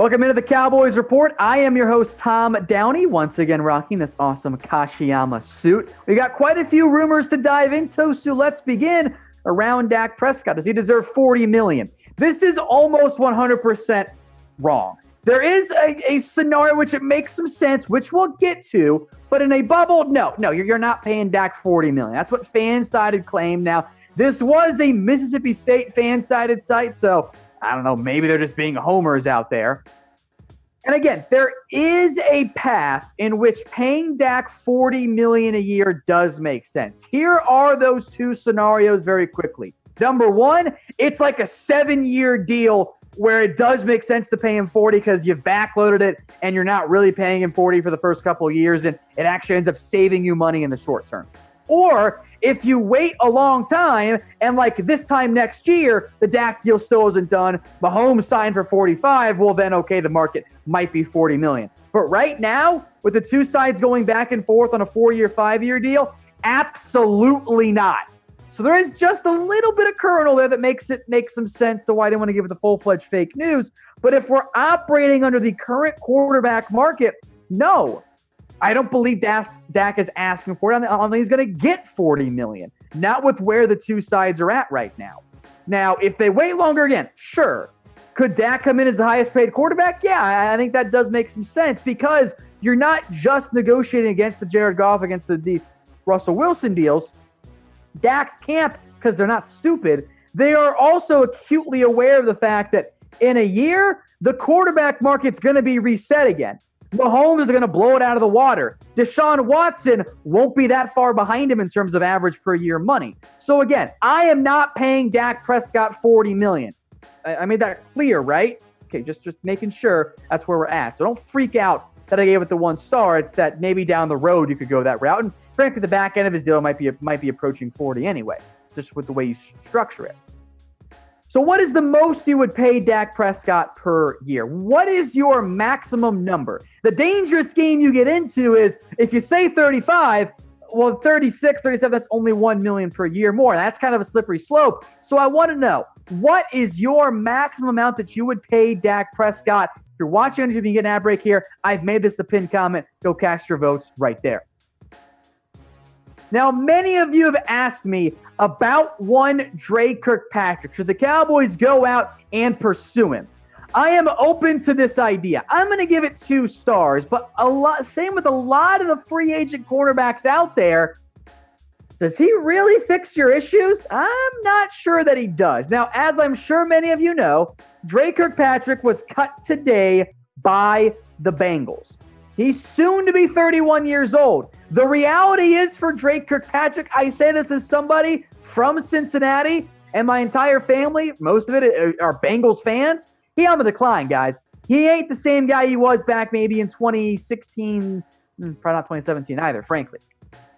Welcome into the Cowboys Report. I am your host, Tom Downey, once again rocking this awesome Kashiyama suit. We got quite a few rumors to dive into, so let's begin around Dak Prescott. Does he deserve $40 million? This is almost 100% wrong. There is a scenario which it makes some sense, which we'll get to, but in a bubble, no, you're not paying Dak $40 million. That's what fan-sided claim. Now, this was a Mississippi State fan-sided site, so I don't know, maybe they're just being homers out there. And again, there is a path in which paying Dak $40 million a year does make sense. Here are those two scenarios very quickly. Number one, it's like a 7-year deal where it does make sense to pay him 40 because you've backloaded it and you're not really paying him 40 for the first couple of years, and it actually ends up saving you money in the short term. Or if you wait a long time and like this time next year, the Dak deal still isn't done, Mahomes signed for 45, well then, okay, the market might be 40 million. But right now, with the two sides going back and forth on a 4-year, 5-year deal, absolutely not. So there is just a little bit of kernel there that makes it make some sense to why I didn't want to give it the full-fledged fake news. But if we're operating under the current quarterback market, no. I don't believe Dak is asking for it. I he's going to get $40 million, not with where the two sides are at right now. Now, if they wait longer again, sure. Could Dak come in as the highest paid quarterback? Yeah, I think that does make some sense because you're not just negotiating against the Jared Goff, against the Russell Wilson deals. Dak's camp, because they're not stupid, they are also acutely aware of the fact that in a year, the quarterback market's going to be reset again. Mahomes is going to blow it out of the water. Deshaun Watson won't be that far behind him in terms of average per year money. So again, I am not paying Dak Prescott $40 million. I made that clear, right? Okay, just making sure that's where we're at. So don't freak out that I gave it the 1 star. It's that maybe down the road you could go that route. And frankly, the back end of his deal might be approaching 40 anyway, just with the way you structure it. So what is the most you would pay Dak Prescott per year? What is your maximum number? The dangerous game you get into is if you say 35, well, 36, 37, that's only $1 million per year more. That's kind of a slippery slope. So I want to know, what is your maximum amount that you would pay Dak Prescott? If you're watching, if you can get an ad break here, I've made this a pinned comment. Go cast your votes right there. Now, many of you have asked me about one Dre Kirkpatrick. Should the Cowboys go out and pursue him? I am open to this idea. I'm going to give it 2 stars, but same with a lot of the free agent cornerbacks out there. Does he really fix your issues? I'm not sure that he does. Now, as I'm sure many of you know, Dre Kirkpatrick was cut today by the Bengals. He's soon to be 31 years old. The reality is for Dre Kirkpatrick, I say this as somebody from Cincinnati, and my entire family, most of it are Bengals fans. He on the decline, guys. He ain't the same guy he was back maybe in 2016, probably not 2017 either, frankly.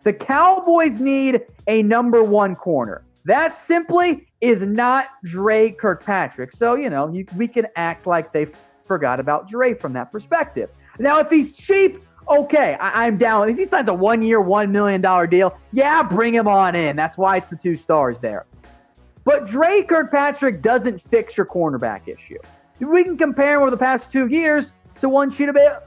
The Cowboys need a number 1 corner. That simply is not Dre Kirkpatrick. So, we can act like they forgot about Dre from that perspective. Now, if he's cheap, okay, I'm down. If he signs a 1-year, $1 million deal, yeah, bring him on in. That's why it's the 2 stars there. But Dre Kirkpatrick doesn't fix your cornerback issue. We can compare him over the past 2 years to one Chidobe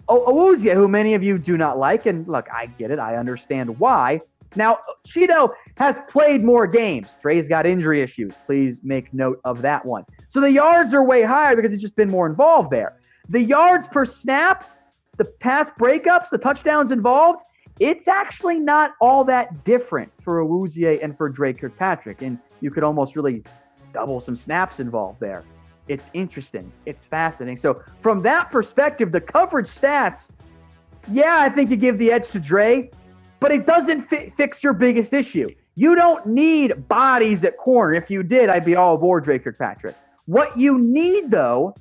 Awuzie, who many of you do not like. And look, I get it. I understand why. Now, Chido has played more games. Dre's got injury issues. Please make note of that one. So the yards are way higher because he's just been more involved there. The yards per snap, the pass breakups, the touchdowns involved, it's actually not all that different for Awuzie and for Dre Kirkpatrick. And you could almost really double some snaps involved there. It's interesting. It's fascinating. So from that perspective, the coverage stats, yeah, I think you give the edge to Dre, but it doesn't fix your biggest issue. You don't need bodies at corner. If you did, I'd be all aboard Dre Kirkpatrick. What you need, though,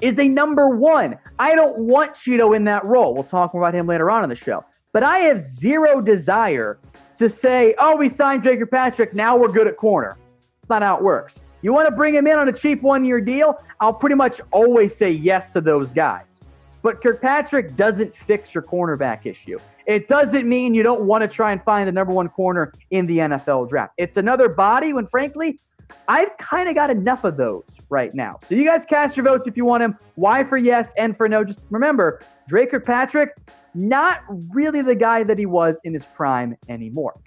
is a number 1. I don't want Chido in that role. We'll talk more about him later on in the show. But I have zero desire to say, oh, we signed Dre Kirkpatrick, now we're good at corner. That's not how it works. You want to bring him in on a cheap 1-year deal? I'll pretty much always say yes to those guys. But Kirkpatrick doesn't fix your cornerback issue. It doesn't mean you don't want to try and find the number 1 corner in the NFL draft. It's another body when, frankly, I've kind of got enough of those right now. So you guys cast your votes if you want him. Y for yes, N for no. Just remember, Dre Kirkpatrick, not really the guy that he was in his prime anymore.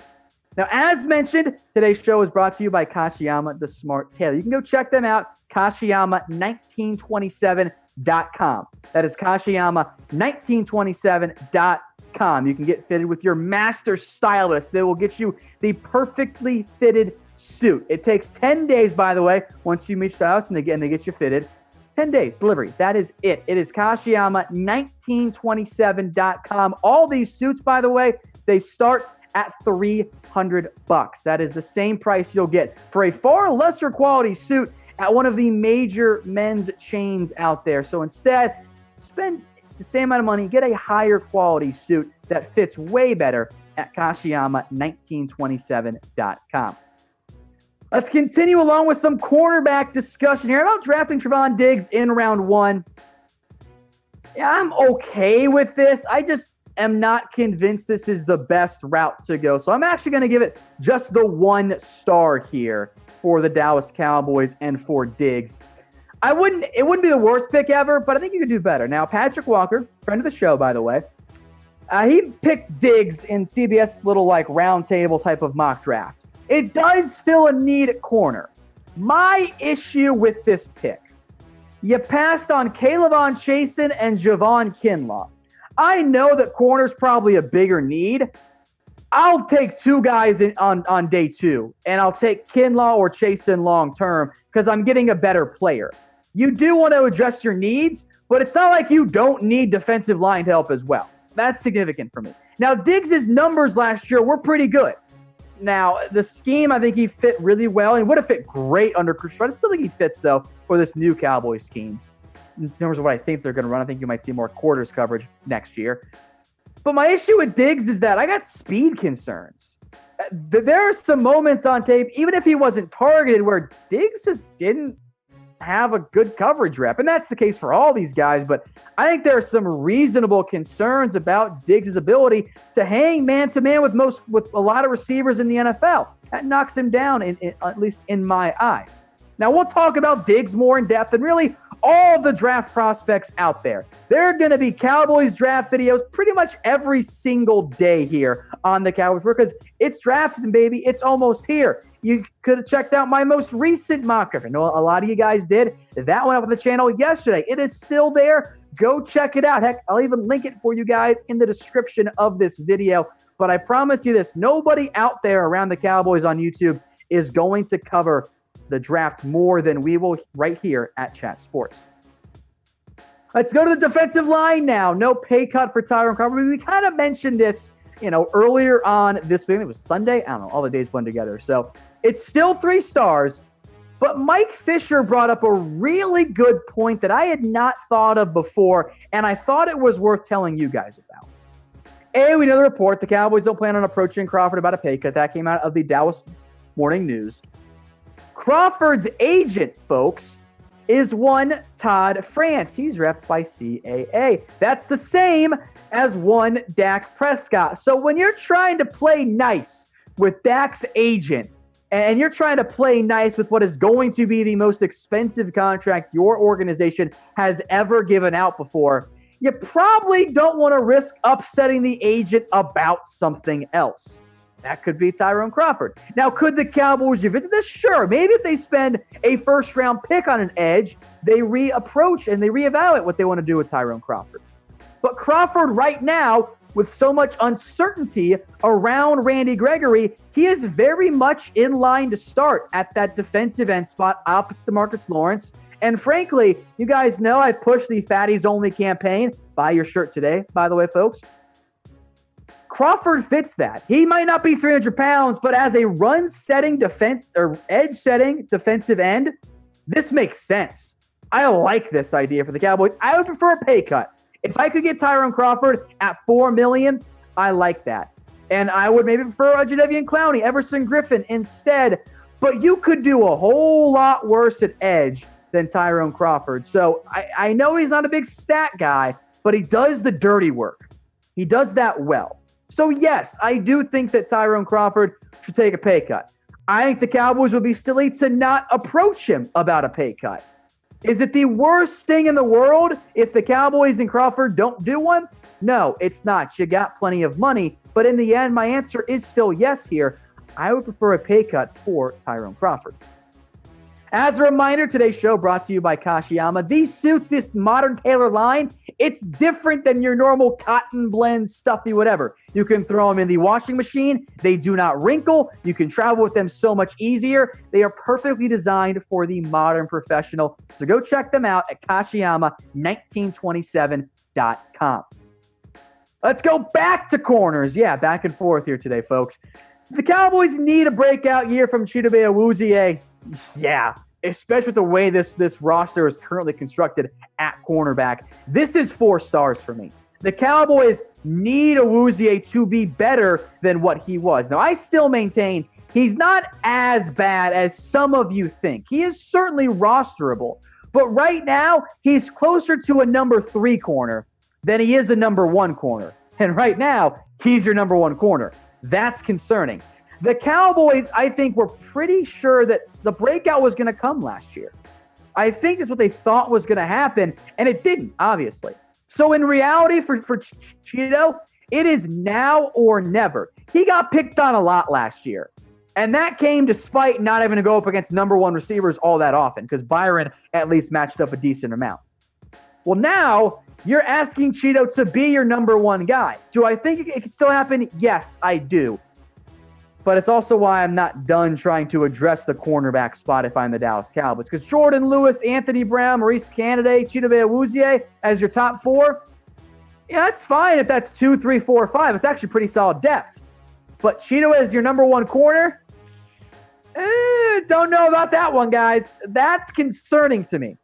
Now, as mentioned, today's show is brought to you by Kashiyama, the Smart Tailor. You can go check them out, Kashiyama1927.com. That is Kashiyama1927.com. You can get fitted with your master stylist. They will get you the perfectly fitted suit. It takes 10 days, by the way, once you reach the house, and again, they get you fitted. 10 days delivery. That is it. It is Kashiyama1927.com. All these suits, by the way, they start at $300. That is the same price you'll get for a far lesser quality suit at one of the major men's chains out there. So instead, spend the same amount of money, get a higher quality suit that fits way better at Kashiyama1927.com. Let's continue along with some cornerback discussion here about drafting Trevon Diggs in round one. Yeah, I'm okay with this. I just am not convinced this is the best route to go. So I'm actually going to give it just the 1 star here for the Dallas Cowboys and for Diggs. It wouldn't be the worst pick ever, but I think you could do better. Now, Patrick Walker, friend of the show, by the way, he picked Diggs in CBS little round table type of mock draft. It does fill a need at corner. My issue with this pick, you passed on K'Lavon Chaisson and Javon Kinlaw. I know that corner's probably a bigger need. I'll take 2 guys on day 2, and I'll take Kinlaw or Chaisson long term because I'm getting a better player. You do want to address your needs, but it's not like you don't need defensive line help as well. That's significant for me. Now, Diggs' numbers last year were pretty good. Now, the scheme, I think he fit really well. He would have fit great under Chris Rudd. I still think he fits, though, for this new Cowboys scheme. In terms of what I think they're going to run, I think you might see more quarters coverage next year. But my issue with Diggs is that I got speed concerns. There are some moments on tape, even if he wasn't targeted, where Diggs just didn't have a good coverage rep. And that's the case for all these guys. But I think there are some reasonable concerns about Diggs' ability to hang man-to-man with a lot of receivers in the NFL. That knocks him down, at least in my eyes. Now, we'll talk about Diggs more in depth and really all the draft prospects out there. There are going to be Cowboys draft videos pretty much every single day here on the Cowboys Report because it's draft season, baby. It's almost here. You could have checked out my most recent mock draft. I know a lot of you guys did. That went up on the channel yesterday. It is still there. Go check it out. Heck, I'll even link it for you guys in the description of this video. But I promise you this, nobody out there around the Cowboys on YouTube is going to cover the draft more than we will right here at Chat Sports. Let's go to the defensive line now. No pay cut for Tyrone Crawford. We kind of mentioned this, earlier on this week. It was Sunday. I don't know. All the days blend together. So it's still 3 stars. But Mike Fisher brought up a really good point that I had not thought of before, and I thought it was worth telling you guys about. We know the report. The Cowboys don't plan on approaching Crawford about a pay cut. That came out of the Dallas Morning News. Crawford's agent, folks, is one Todd France. He's repped by CAA. That's the same as one Dak Prescott. So when you're trying to play nice with Dak's agent, and you're trying to play nice with what is going to be the most expensive contract your organization has ever given out before, you probably don't want to risk upsetting the agent about something else. That could be Tyrone Crawford. Now, could the Cowboys revisit this? Sure. Maybe if they spend a first-round pick on an edge, they reapproach and they reevaluate what they want to do with Tyrone Crawford. But Crawford right now, with so much uncertainty around Randy Gregory, he is very much in line to start at that defensive end spot opposite DeMarcus Lawrence. And frankly, you guys know I pushed the Fatties Only campaign. Buy your shirt today, by the way, folks. Crawford fits that. He might not be 300 pounds, but as a run-setting defense or edge-setting defensive end, this makes sense. I like this idea for the Cowboys. I would prefer a pay cut. If I could get Tyrone Crawford at $4 million, I like that. And I would maybe prefer Jadeveon Clowney, Everson Griffin instead. But you could do a whole lot worse at edge than Tyrone Crawford. So I know he's not a big stat guy, but he does the dirty work. He does that well. So yes, I do think that Tyrone Crawford should take a pay cut. I think the Cowboys would be silly to not approach him about a pay cut. Is it the worst thing in the world if the Cowboys and Crawford don't do one? No, it's not. You got plenty of money. But in the end, my answer is still yes here. I would prefer a pay cut for Tyrone Crawford. As a reminder, today's show brought to you by Kashiyama. These suits, this modern tailor line, it's different than your normal cotton blend, stuffy, whatever. You can throw them in the washing machine. They do not wrinkle. You can travel with them so much easier. They are perfectly designed for the modern professional. So go check them out at Kashiyama1927.com. Let's go back to corners. Yeah, back and forth here today, folks. The Cowboys need a breakout year from Chidobe Awuzie. Yeah, especially with the way this roster is currently constructed at cornerback. This is 4 stars for me. The Cowboys need Awuzie to be better than what he was. Now, I still maintain he's not as bad as some of you think. He is certainly rosterable. But right now, he's closer to a number 3 corner than he is a number 1 corner. And right now, he's your number 1 corner. That's concerning. The Cowboys, I think, were pretty sure that the breakout was going to come last year. I think that's what they thought was going to happen, and it didn't, obviously. So in reality, for Chido, it is now or never. He got picked on a lot last year, and that came despite not having to go up against number 1 receivers all that often, because Byron at least matched up a decent amount. Well, now you're asking Chido to be your number 1 guy. Do I think it can still happen? Yes, I do. But it's also why I'm not done trying to address the cornerback spot if I'm the Dallas Cowboys. Because Jordan Lewis, Anthony Brown, Maurice Canady, Chidobe Awuzie as your top 4, yeah, that's fine if that's 2, 3, 4, 5. It's actually pretty solid depth. But Chido as your number 1 corner? Don't know about that one, guys. That's concerning to me.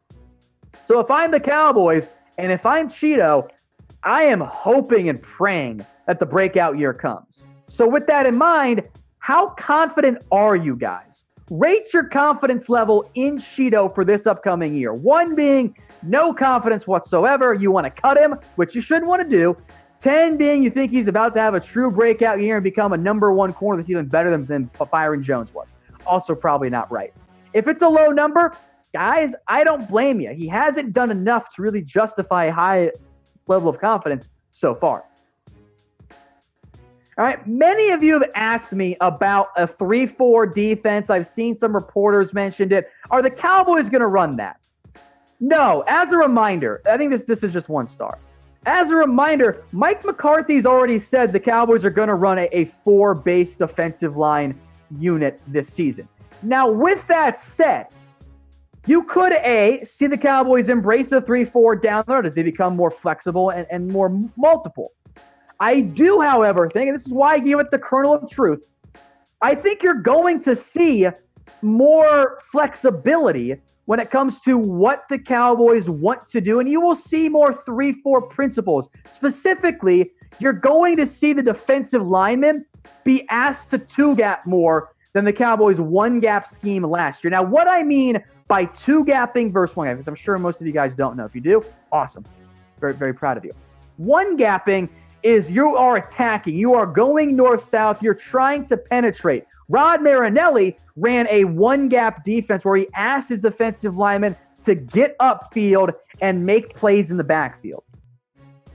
So if I'm the Cowboys and if I'm Chido, I am hoping and praying that the breakout year comes. So with that in mind, how confident are you guys? Rate your confidence level in Chido for this upcoming year. 1 being no confidence whatsoever. You want to cut him, which you shouldn't want to do. 10 being you think he's about to have a true breakout year and become a number 1 corner that's even better than Byron Jones was. Also probably not right. If it's a low number, guys, I don't blame you. He hasn't done enough to really justify a high level of confidence so far. All right, many of you have asked me about a 3-4 defense. I've seen some reporters mentioned it. Are the Cowboys going to run that? No. As a reminder, I think this is just 1 star. As a reminder, Mike McCarthy's already said the Cowboys are going to run a 4-base defensive line unit this season. Now, with that said, you could, see the Cowboys embrace a 3-4 down the road as they become more flexible and more multiple. I do, however, think, and this is why I give it the kernel of truth, I think you're going to see more flexibility when it comes to what the Cowboys want to do, and you will see more 3-4 principles. Specifically, you're going to see the defensive linemen be asked to 2-gap more than the Cowboys' 1-gap scheme last year. Now, what I mean by 2-gapping versus 1-gap, because I'm sure most of you guys don't know. If you do, awesome. Very, very proud of you. 1-gapping is you are attacking. You are going north-south. You're trying to penetrate. Rod Marinelli ran a 1-gap defense where he asked his defensive linemen to get upfield and make plays in the backfield.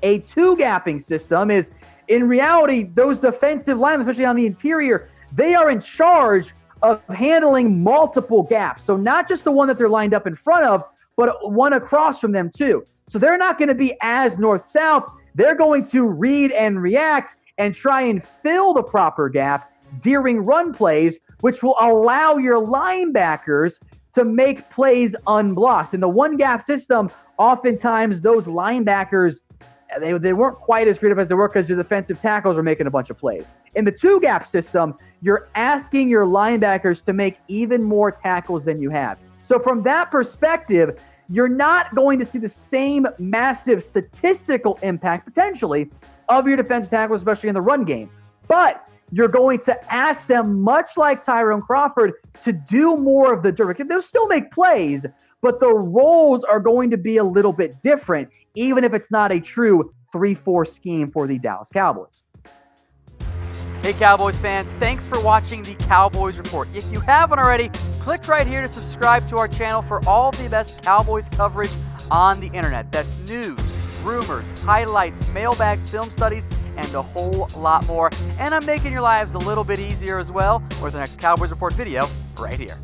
A 2-gapping system is, in reality, those defensive linemen, especially on the interior, they are in charge of handling multiple gaps. So not just the one that they're lined up in front of, but one across from them too. So they're not going to be as north-south. They're going to read and react and try and fill the proper gap during run plays, which will allow your linebackers to make plays unblocked. In the 1-gap system, oftentimes those linebackers, they weren't quite as creative as they were because your defensive tackles were making a bunch of plays. In the 2-gap system, you're asking your linebackers to make even more tackles than you have. So from that perspective, you're not going to see the same massive statistical impact, potentially, of your defensive tackles, especially in the run game. But you're going to ask them, much like Tyrone Crawford, to do more of the dirt. They'll still make plays, but the roles are going to be a little bit different, even if it's not a true 3-4 scheme for the Dallas Cowboys. Hey Cowboys fans, thanks for watching the Cowboys Report. If you haven't already, click right here to subscribe to our channel for all the best Cowboys coverage on the internet. That's news, rumors, highlights, mailbags, film studies, and a whole lot more. And I'm making your lives a little bit easier as well with the next Cowboys Report video right here.